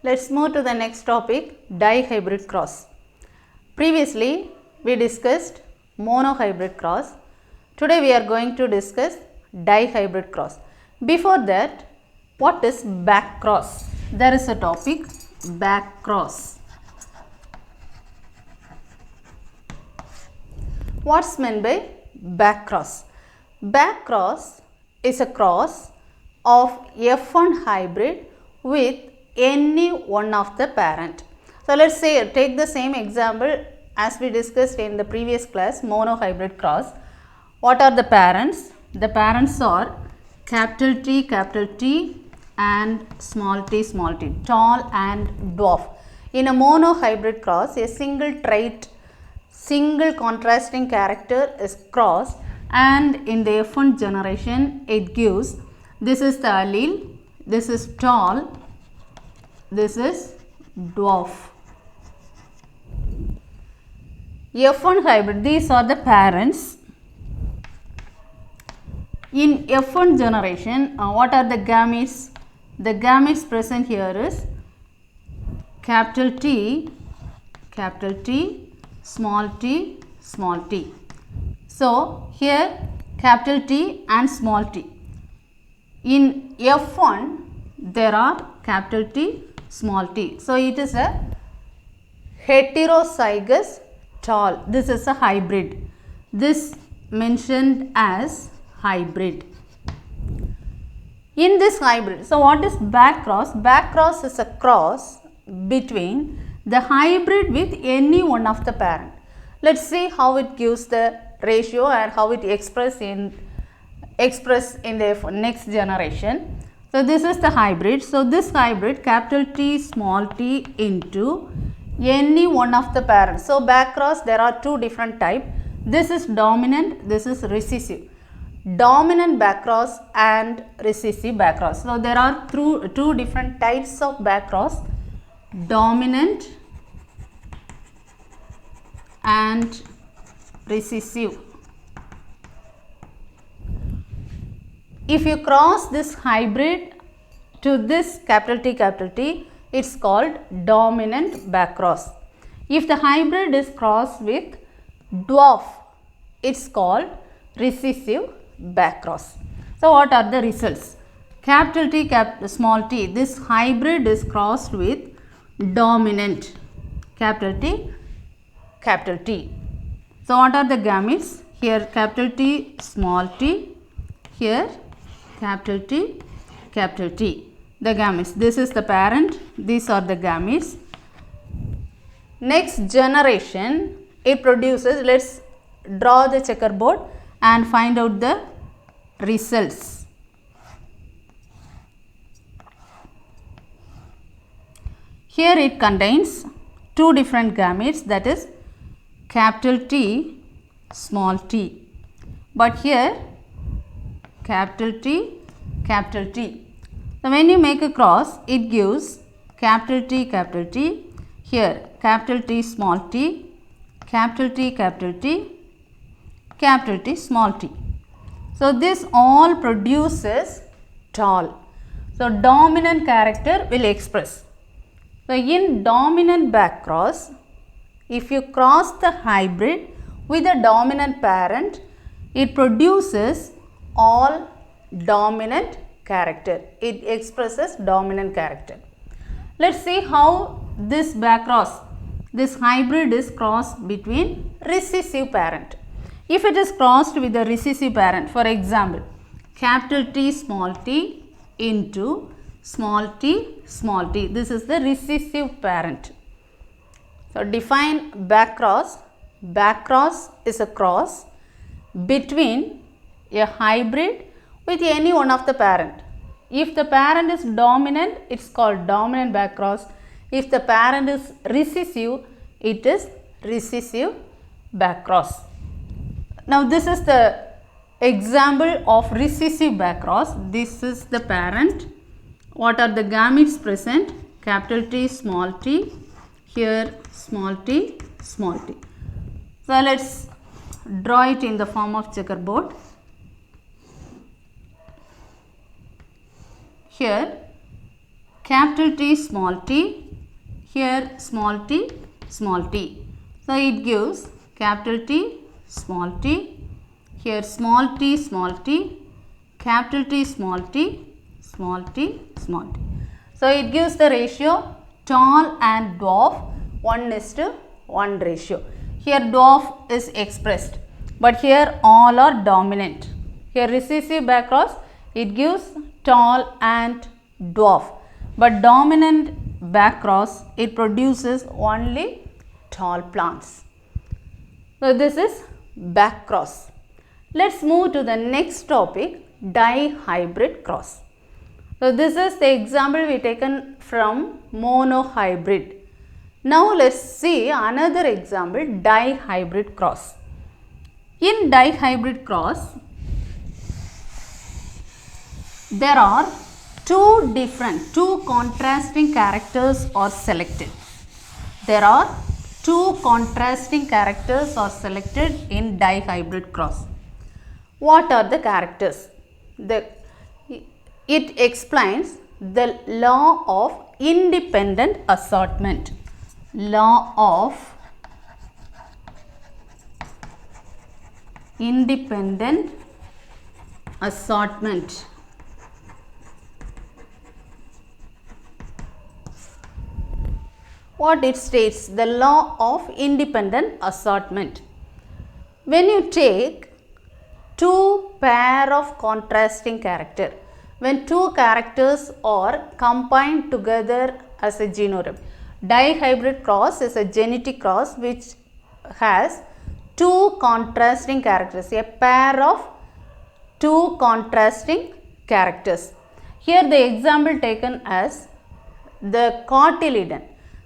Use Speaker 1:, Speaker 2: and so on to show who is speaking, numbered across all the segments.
Speaker 1: Let's move to the next topic, dihybrid cross. Previously, we discussed monohybrid cross. Today, we are going to discuss dihybrid cross. Before that, what is back cross? There is a topic, back cross. What's meant by back cross? Back cross is a cross of F1 hybrid with any one of the parent. So, let us say take the same example as we discussed in the previous class, monohybrid cross. What are the parents? The parents are capital T and small t, tall and dwarf. In a monohybrid cross, a single trait, single contrasting character is crossed, and in the F1 generation it gives, this is the allele, this is tall, this is dwarf. F1 hybrid, these are the parents. In F1 generation, what are the gametes? The gametes present here is capital T, small t, small t. So, here capital T and small t. In F1, there are capital T, small t. So, it is a heterozygous tall. This is a hybrid. This mentioned as hybrid. In this hybrid, so what is back cross? Back cross is a cross between the hybrid with any one of the parent. Let us see how it gives the ratio and how it express in the next generation. So, this is the hybrid. So, this hybrid capital T small t into any one of the parents. So, back cross there are two different types. This is dominant, this is recessive. Dominant back cross and recessive back cross. So, there are two different types of back cross, dominant and recessive. If you cross this hybrid to this capital T, it's called dominant back cross. If the hybrid is crossed with dwarf, it's called recessive back cross. So, what are the results? Capital T, small t, this hybrid is crossed with dominant capital T. So, what are the gametes? Here capital T, small t, here capital T. The gametes, this is the parent, these are the gametes. Next generation, it produces, let us draw the checkerboard and find out the results. Here it contains two different gametes, that is capital T, small t, but here capital T. So, when you make a cross, it gives capital T, here capital T small t, capital T, small t. So, this all produces tall. So, dominant character will express. So, in dominant back cross, if you cross the hybrid with a dominant parent, it produces all dominant character. It expresses dominant character. Let us see how this back cross, this hybrid is crossed between recessive parent. If it is crossed with a recessive parent, for example, capital T small t into small t, this is the recessive parent. So, define back cross. Back cross is a cross between a hybrid with any one of the parent. If the parent is dominant, it is called dominant back cross. If the parent is recessive, it is recessive back cross. Now, this is the example of recessive back cross. This is the parent. What are the gametes present? Capital T, small t, here small t. So, let us draw it in the form of checkerboard. Here capital T, small t, here small t, small t. So, it gives capital T, small t, here small t, capital T, small t, small t, small t. So, it gives the ratio tall and dwarf 1:1 ratio. Here dwarf is expressed, but here all are dominant. Here recessive backcross, it gives tall and dwarf, but dominant backcross, it produces only tall plants. So, this is backcross. Let us move to the next topic, dihybrid cross. So, this is the example we taken from monohybrid. Now, let us see another example, dihybrid cross. In dihybrid cross, there are two contrasting characters are selected. There are two contrasting characters are selected in dihybrid cross. What are the characters? It explains the law of independent assortment. Law of independent assortment. What it states? The law of independent assortment. When you take two pair of contrasting character, when two characters are combined together as a genotype, dihybrid cross is a genetic cross which has two contrasting characters, a pair of two contrasting characters. Here the example taken as the cotyledon,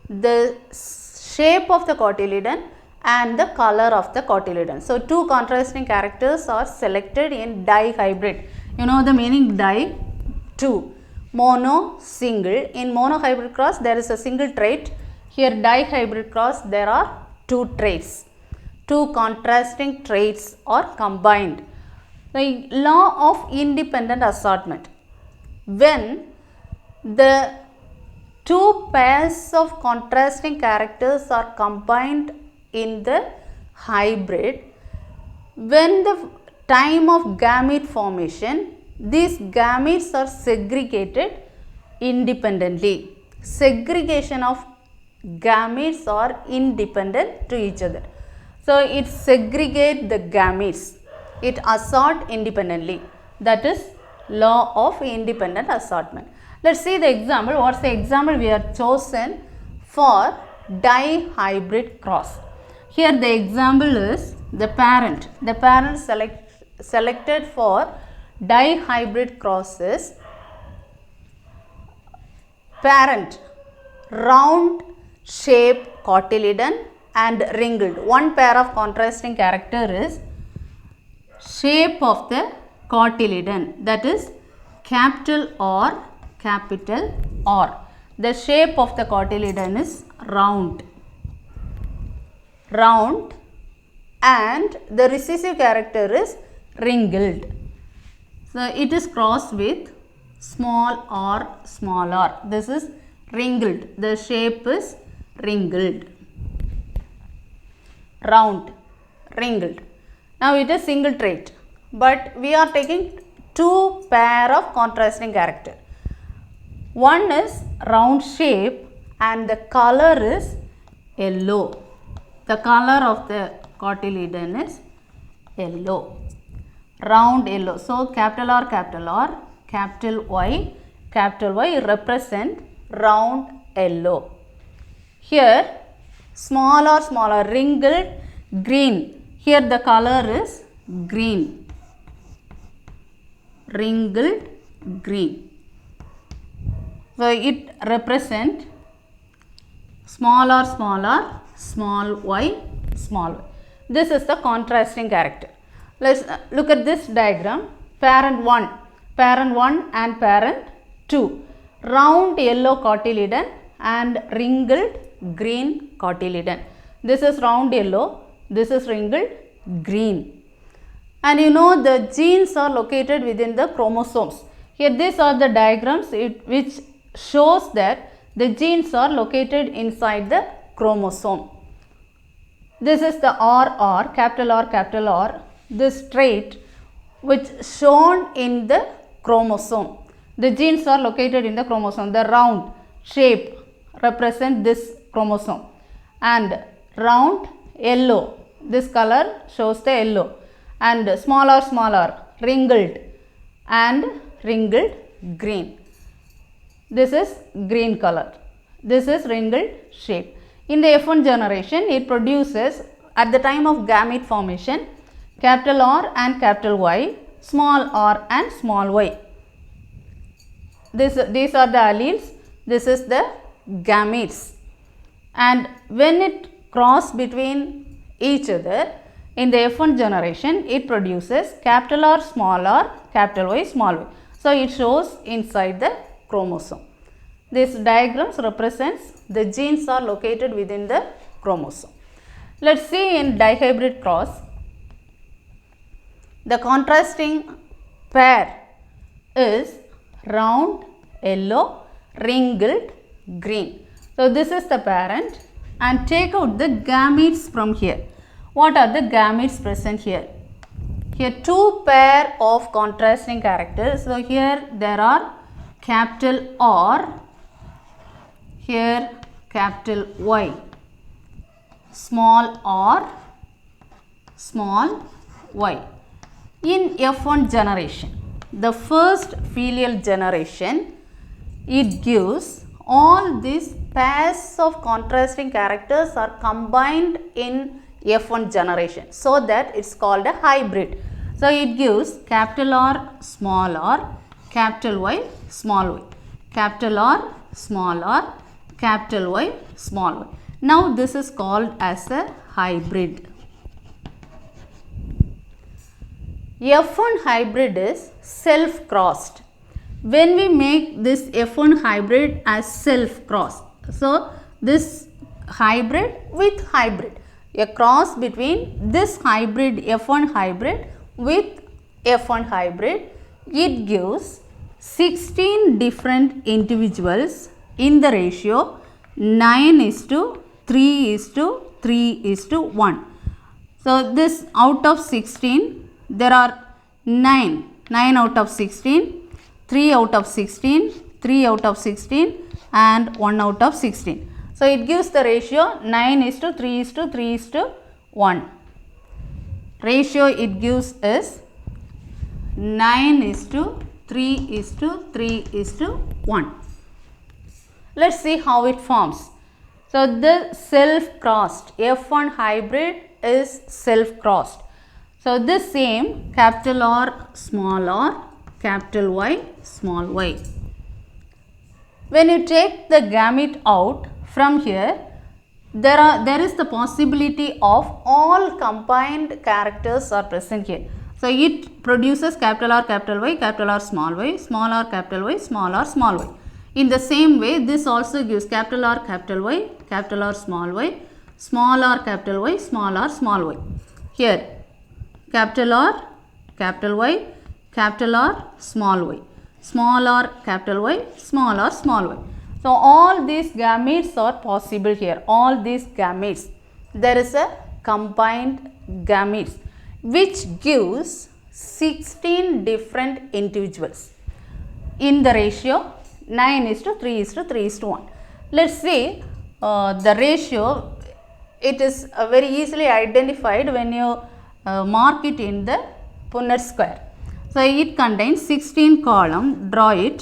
Speaker 1: the shape of the cotyledon and the color of the cotyledon. So, two contrasting characters are selected in dihybrid. You know the meaning di, two, mono, single. In monohybrid cross there is a single trait. Here dihybrid cross there are two traits. Two contrasting traits are combined. The law of independent assortment. When the two pairs of contrasting characters are combined in the hybrid, when the time of gamete formation, these gametes are segregated independently. Segregation of gametes are independent to each other. So, it segregates the gametes, it assort independently. That is law of independent assortment. Let us see the example. What is the example we have chosen for dihybrid cross? Here the example is the parent. The parent selected for dihybrid cross is parent round shape cotyledon and wrinkled. One pair of contrasting character is shape of the cotyledon, that is capital R, capital R. The shape of the cotyledon is round, and the recessive character is wrinkled. So, it is crossed with small r. This is wrinkled. The shape is wrinkled, round, wrinkled. Now, it is single trait, but we are taking two pair of contrasting character. One is round shape and the color is yellow. The color of the cotyledon is yellow, round yellow. So, capital R, capital Y represent round yellow. Here small r, wrinkled green. Here the color is green, wrinkled green. So, it represent small r, small y. This is the contrasting character. Let us look at this diagram. Parent 1 and parent 2. Round yellow cotyledon and wrinkled green cotyledon. This is round yellow, this is wrinkled green. And you know the genes are located within the chromosomes. Here these are the diagrams which shows that the genes are located inside the chromosome. This is the RR, capital R, this trait which shown in the chromosome. The genes are located in the chromosome. The round shape represent this chromosome, and round yellow, this color shows the yellow, and smaller wrinkled and wrinkled green. This is green color. This is wrinkled shape. In the F1 generation, it produces at the time of gamete formation capital R and capital Y, small r and small y. These are the alleles. This is the gametes. And when it cross between each other in the F1 generation, it produces capital R, capital Y, small y. So, it shows inside the chromosome. This diagrams represents the genes are located within the chromosome. Let us see in dihybrid cross. The contrasting pair is round yellow, wrinkled green. So, this is the parent, and take out the gametes from here. What are the gametes present here? Here two pair of contrasting characters. So, here there are capital R, here capital Y, small r, small y. In F1 generation, the first filial generation, it gives all these pairs of contrasting characters are combined in F1 generation, so that it is called a hybrid. So, it gives capital R, capital Y, small y, capital R, capital Y, small y. Now, this is called as a hybrid. F1 hybrid is self-crossed. When we make this F1 hybrid as self-crossed, so this hybrid with hybrid, a cross between this hybrid F1 hybrid with F1 hybrid, it gives 16 different individuals in the ratio 9:3:3:1. So, this out of 16, there are 9 out of 16, 3 out of 16, 3 out of 16 and 1 out of 16. So, it gives the ratio 9:3:3:1. Ratio it gives is 9:3:3:1. Let us see how it forms. So, the self-crossed F1 hybrid is self-crossed. So, this same capital R, capital Y, small y. When you take the gamete out from here, there is the possibility of all combined characters are present here. So, it produces capital R, small y, r, capital Y, small r, small y. In the same way, this also gives capital R, small y, small r, capital Y, small r, small y. Here, capital R, Y, capital R, small y, small r, capital Y, small r, small y. So, all these gametes are possible here. All these gametes, there is a combined gametes which gives 16 different individuals in the ratio 9:3:3:1. Let us see the ratio. It is very easily identified when you mark it in the Punnett square. So, it contains 16 column. Draw it.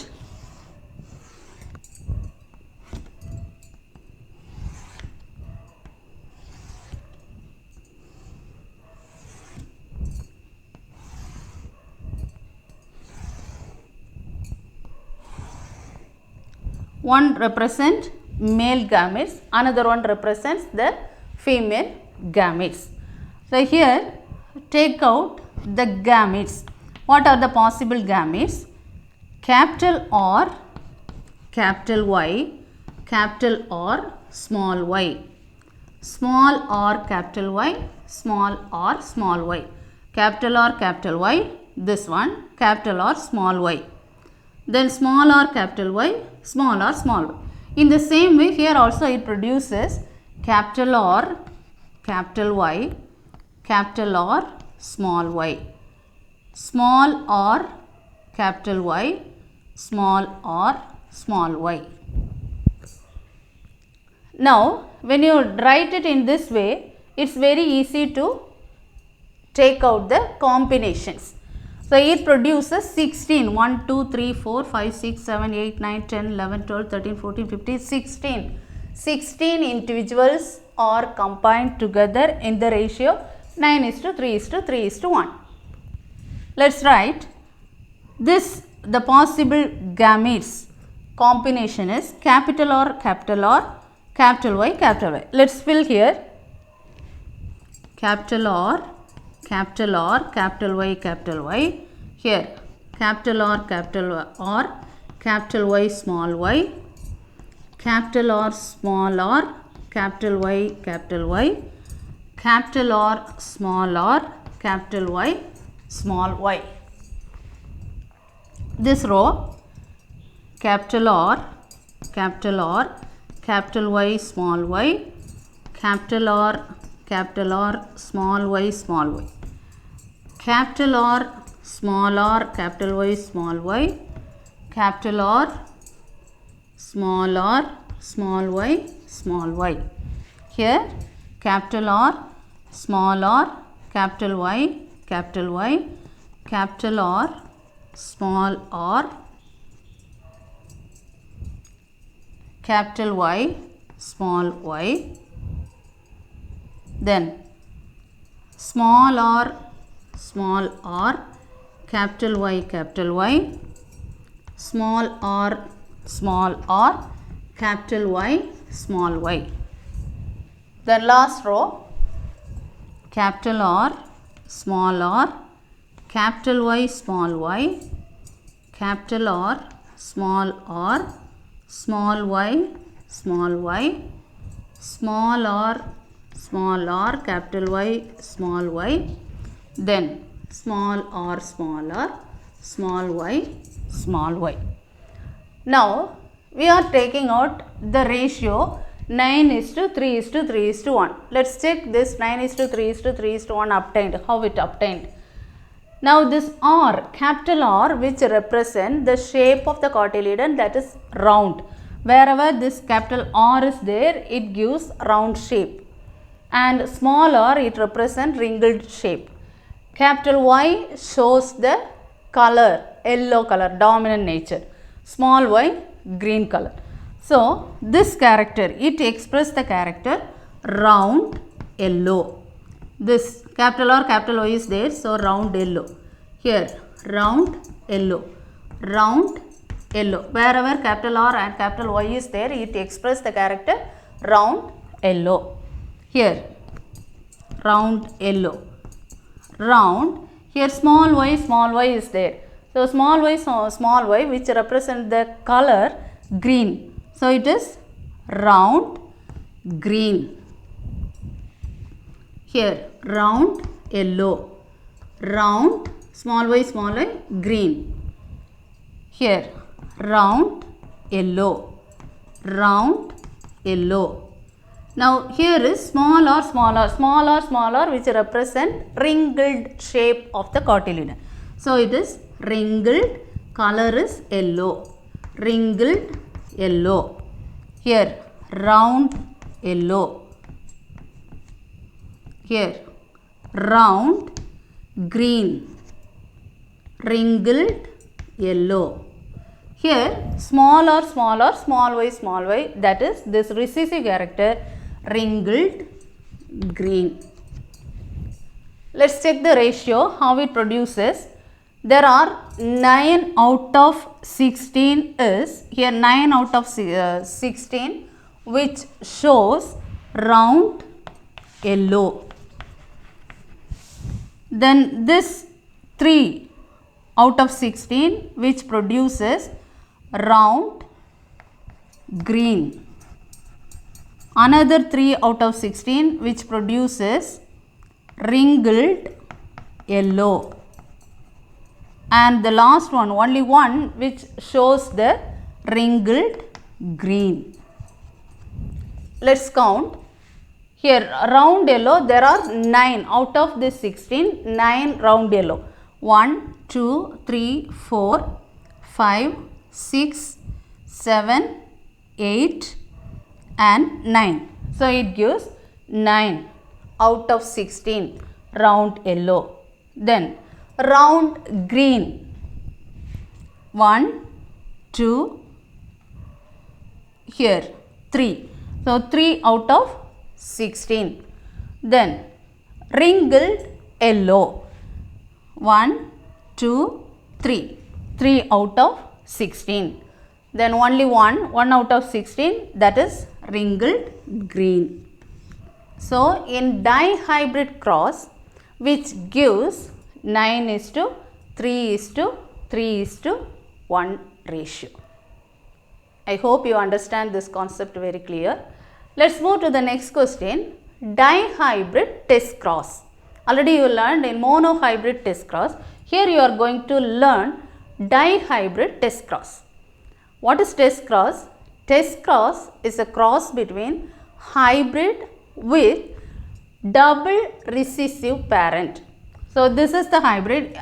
Speaker 1: One represents male gametes, another one represents the female gametes. So, here take out the gametes. What are the possible gametes? Capital R, capital Y, capital R, small y, small r, capital Y, small r, small y, capital R, capital Y, this one, capital R, small y, then small r, capital Y, small r, small y. In the same way, here also it produces capital R, capital Y, capital R, small y. Small r, capital Y, small r, small y. Now, when you write it in this way, it is very easy to take out the combinations. So, it produces 16, 1, 2, 3, 4, 5, 6, 7, 8, 9, 10, 11, 12, 13, 14, 15, 16. 16 individuals are combined together in the ratio 9:3:3:1. Let us write this, the possible gametes combination is capital R, capital R, capital Y, capital Y. Let us fill here capital R, capital R, capital Y, capital Y. Here capital R, capital R, capital Y, small y, capital R, small r, capital Y, capital Y, capital R, small r, capital Y, small y. This row capital R, capital R, capital Y, small y, capital R, small y, small y, capital R, small r, capital Y, small y, capital R, small r, small y, small y. Here capital R, small r, capital Y, capital Y, capital R, small r, capital Y, small y. Then small r, capital Y, small r, capital Y, small y. Then last row capital R, small r, capital Y, small y, capital R, small y, small y, small r, capital Y, small y. Then small r, small y, small y. Now, we are taking out the ratio 9:3:3:1. Let us check this 9:3:3:1 obtained, how it obtained. Now, this R, capital R, which represent the shape of the cotyledon, that is round. Wherever this capital R is there, it gives round shape. And small r, it represents wrinkled shape. Capital Y shows the color, yellow color, dominant nature. Small y, green color. So, this character, it expresses the character round yellow. This capital R, capital Y is there, so round yellow. Here, round yellow, round yellow. Wherever capital R and capital Y is there, it expresses the character round yellow. Here, round yellow, round. Here, small y is there. So, small y which represent the color green. So, it is round green. Here, round yellow, round small y, green. Here, round yellow, round yellow. Now, here is small r, which represent wrinkled shape of the cotyledon. So, it is wrinkled, color is yellow, wrinkled yellow. Here, round yellow. Here, round green, wrinkled yellow. Here, small r, small y, that is this recessive character wrinkled green. Let us check the ratio, how it produces. There are 9 out of 16 is, here 9 out of 16 which shows round yellow. Then this 3 out of 16 which produces round green. Another 3 out of 16 which produces wrinkled yellow. And the last one, only one which shows the wrinkled green. Let's count. Here round yellow, there are 9 out of this 16, 9 round yellow. 1, 2, 3, 4, 5, 6, 7, 8 and 9. So it gives 9 out of 16 round yellow. Then round green. 1, 2, here 3. So 3 out of 16. Then wrinkled yellow. 1, 2, 3. 3 out of 16. Then only 1 out of 16, that is wrinkled green. So in dihybrid cross, which gives 9:3:3:1 ratio. I hope you understand this concept very clear. Let's move to the next question. Dihybrid test cross. Already you learned in monohybrid test cross. Here you are going to learn dihybrid test cross. What is test cross? Test cross is a cross between hybrid with double recessive parent. So this is the hybrid.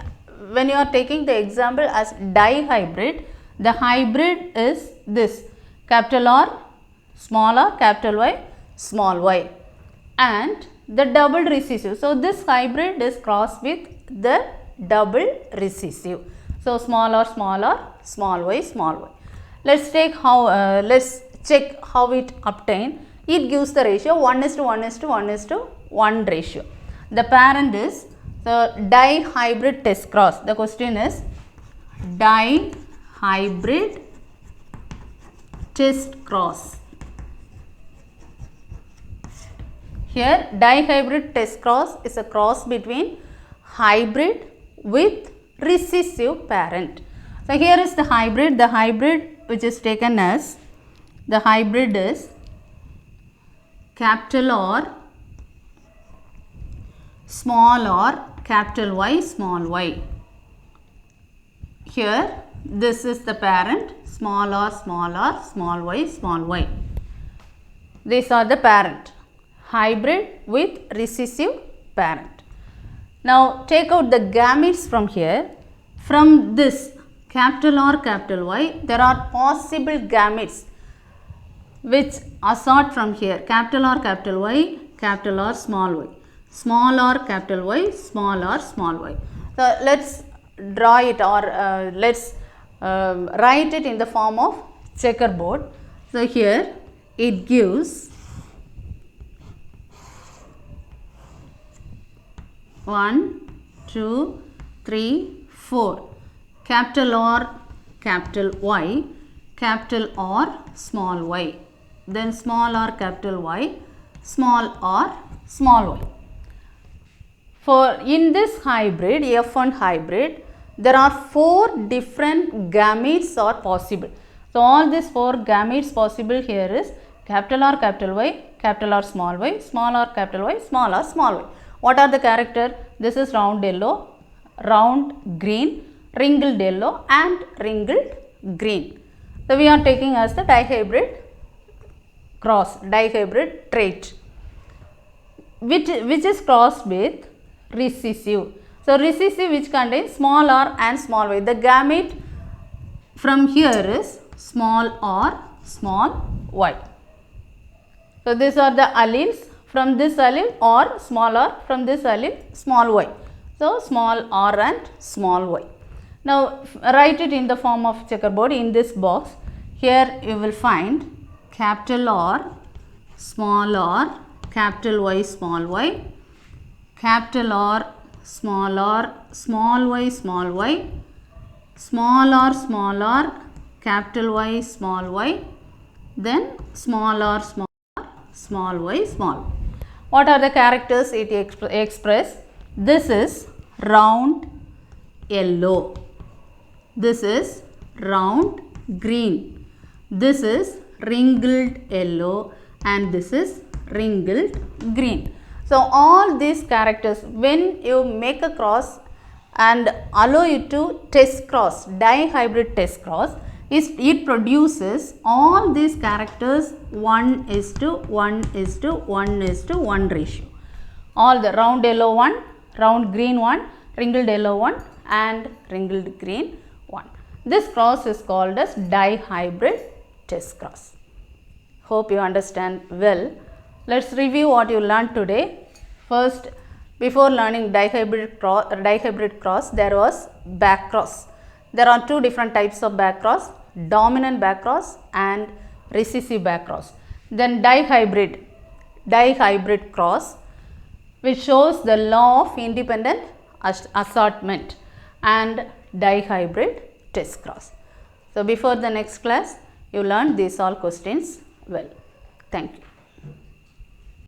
Speaker 1: When you are taking the example as dihybrid, the hybrid is this: capital R, small r, capital Y, small y, and the double recessive. So this hybrid is crossed with the double recessive. So small r, small y, small y. Let's check how it obtained. It gives the ratio 1:1:1:1 ratio. The parent is the dihybrid test cross. The question is dihybrid test cross. Here dihybrid test cross is a cross between hybrid with recessive parent. So here is the hybrid. The hybrid which is taken as, the hybrid is capital R, small r, capital Y, small y. Here this is the parent, small r, small y, small y. These are the parent. Hybrid with recessive parent. Now take out the gametes from here. From this capital R, capital Y, there are possible gametes which assort from here: capital R, capital Y, capital R, small y, small r, capital Y, small r, small y. So let's draw it, or let's write it in the form of checkerboard. So here it gives 1, 2, 3, 4. Capital R, capital Y, capital R, small y. Then small r, capital Y, small r, small y. For in this hybrid, F1 hybrid, there are 4 different gametes are possible. So all these 4 gametes possible here is capital R, capital Y, capital R, small y, small r, capital Y, small r, small y. What are the character? This is round yellow, round green, wrinkled yellow and wrinkled green. So we are taking as the dihybrid cross, dihybrid trait, which is crossed with recessive. So recessive which contains small r and small y. The gamete from here is small r, small y. So these are the alleles. From this allele or small r, from this allele small y. So small r and small y. Now write it in the form of checkerboard in this box. Here you will find capital R, small r, capital Y, small y, capital R, small y, small y, small r, capital Y, small y, then small r, small y, small. What are the characters it express? This is round yellow. This is round green. This is wrinkled yellow and this is wrinkled green. So all these characters, when you make a cross and allow it to test cross, dihybrid test cross, is it produces all these characters 1:1:1:1 ratio. All the round yellow one, round green one, wrinkled yellow one and wrinkled green one. This cross is called as dihybrid test cross. Hope you understand well. Let's review what you learned today. First, before learning dihybrid cross, there was back cross. There are two different types of back cross, dominant back cross and recessive back cross. Then dihybrid cross, which shows the law of independent assortment, and dihybrid test cross. So, before the next class, you learn these all questions well. Thank you.